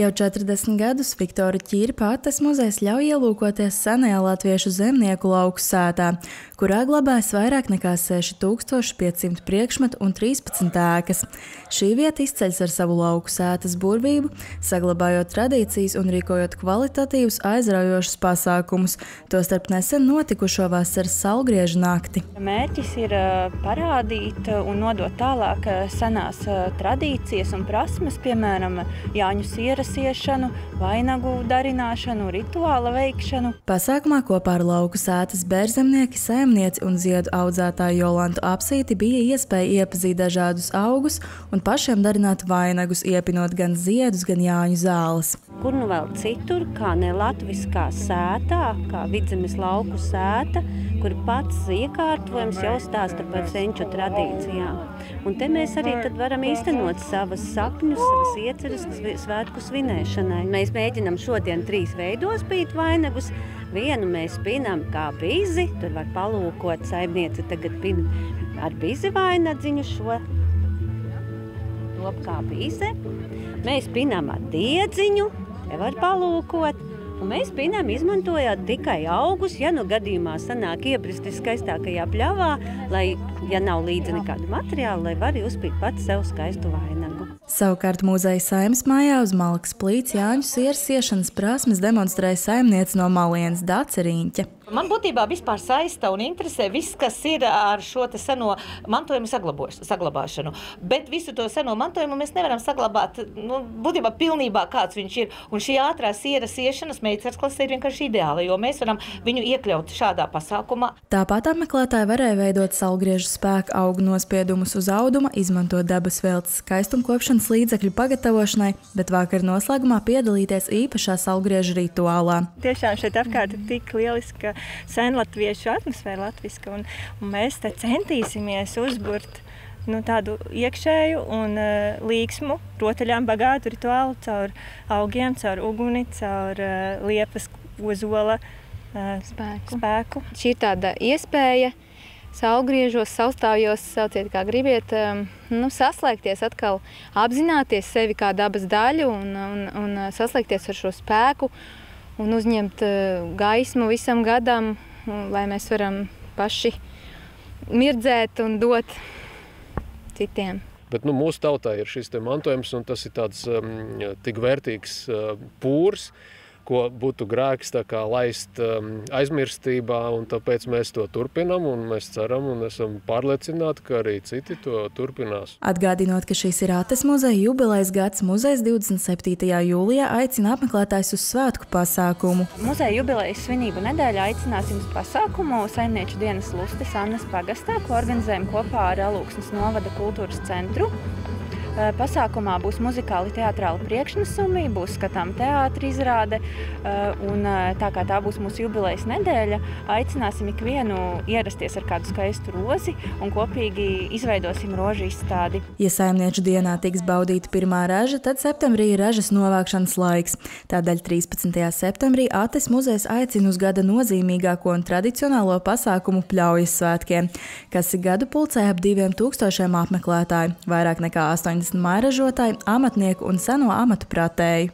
Jau 40 gadus Viktora Ķirpa Ates muzejs ļauj ielūkoties senajā latviešu zemnieku lauku sētā, kurā glabājas vairāk nekā 6500 priekšmetu un 13 ēkas. Šī vieta izceļas ar savu lauku sētas burvību, saglabājot tradīcijas un rīkojot kvalitatīvus aizraujošus pasākumus, tostarp nesen notikušo vasaras saulgriežu nakti. Mērķis ir parādīt un nodot tālāk senās tradīcijas un prasmes, piemēram, Jāņu sieras iešanu, vainagu darināšanu, rituāla veikšanu. Pasākumā kopā ar lauku sētas bērzemnieki, saimnieci un ziedu audzētāju Jolantu Apsīti bija iespēja iepazīt dažādus augus un pašiem darināt vainagus, iepinot gan ziedus, gan Jāņu zāles. Kur nu vēl citur, kā ne latviskā sētā, kā Vidzemes lauku sēta, kur pats iekārtojums jau stāsta par senču tradīcijām. Un te mēs arī tad varam īstenot savas sapņus, savas ieceres svētku svinēšanai. Mēs mēģinam šodien 3 veidos pīt vainagus. Vienu mēs pinam kā bizi, tur var palūkot, saimniece tagad pina ar bizi vainadziņu šo top kā bize. Mēs pinam ar diedziņu, te var palūkot. Un mēs pinām izmantojot tikai augus, ja nu gadījumā sanāk iebrist viskaistākajā pļavā, lai, ja nav līdzi nekādu materiālu, lai var uzpīt pats sev skaistu vainagu. Savukārt muzeja Saeimas mājā uz Malkas plīts Jāņu sieras iešanas prasmes demonstrēja saimniece no Malienes Dace Riņķe. Man būtībā vispār saista un interesē viss, kas ir ar šo te seno mantojumu saglabāšanu. Bet visu to seno mantojumu mēs nevaram saglabāt, būtībā pilnībā kāds viņš ir. Un šī ātrā sieras iešanas meitenes klase ir vienkārši ideāla, jo mēs varam viņu iekļaut šādā pasākumā. Tāpat apmeklētāji varēja veidot saulgriežu spēku augu nospiedumus uz auduma, izmantot dabas veltes skaistumkopšanas līdzekļu pagatavošanai, bet vakar noslēgumā piedalīties īpašā saulgriežu rituālā. Tiešām šeit apkārt ir tik lieliska senlatviešu atmosfēra latviska, un mēs te centīsimies uzburt tādu iekšēju un līksmu, rotaļām bagātu rituālu caur augiem, caur uguni, caur liepas ozola spēku. Šī ir tāda iespēja saulgriežos, saulstāvjos, sauciet kā gribiet, saslēgties atkal, apzināties sevi kā dabas daļu un saslēgties ar šo spēku un uzņemt gaismu visam gadam, lai mēs varam paši mirdzēt un dot citiem. Bet mūsu tautā ir šis te mantojums, un tas ir tāds tik vērtīgs pūrs, ko būtu grēks tā kā laist aizmirstībā, un tāpēc mēs to turpinam, un mēs ceram un esam pārliecināti, ka arī citi to turpinās. Atgādinot, ka šis ir Ates muzeja jubilejas gads, muzejs 27. jūlijā aicina apmeklētājus uz svētku pasākumu. Muzeja jubilejas svinību nedēļā aicināsim uz pasākumu Saimnieču dienas lustes Annas pagastā, ko organizējam kopā ar Alūksnes novada kultūras centru. Pasākumā būs muzikāli teatrāla priekšnesumi, būs skatām teātra izrāde, un tā kā tā būs mūsu jubilejas nedēļa, aicināsim ikvienu ierasties ar kādu skaistu rozi un kopīgi izveidosim rožu izstādi. Ja Saimnieču dienā tiks baudīta pirmā raža, tad septembrī ir ražas novākšanas laiks. Tādēļ 13. septembrī Ates muzejs aicina uz gada nozīmīgāko un tradicionālo pasākumu Pļaujas svētkiem, kas ir gadu pulcē ap 2000 apmeklētāju, vairāk nekā 80 mairažotāju, amatnieku un seno amatu pratēju.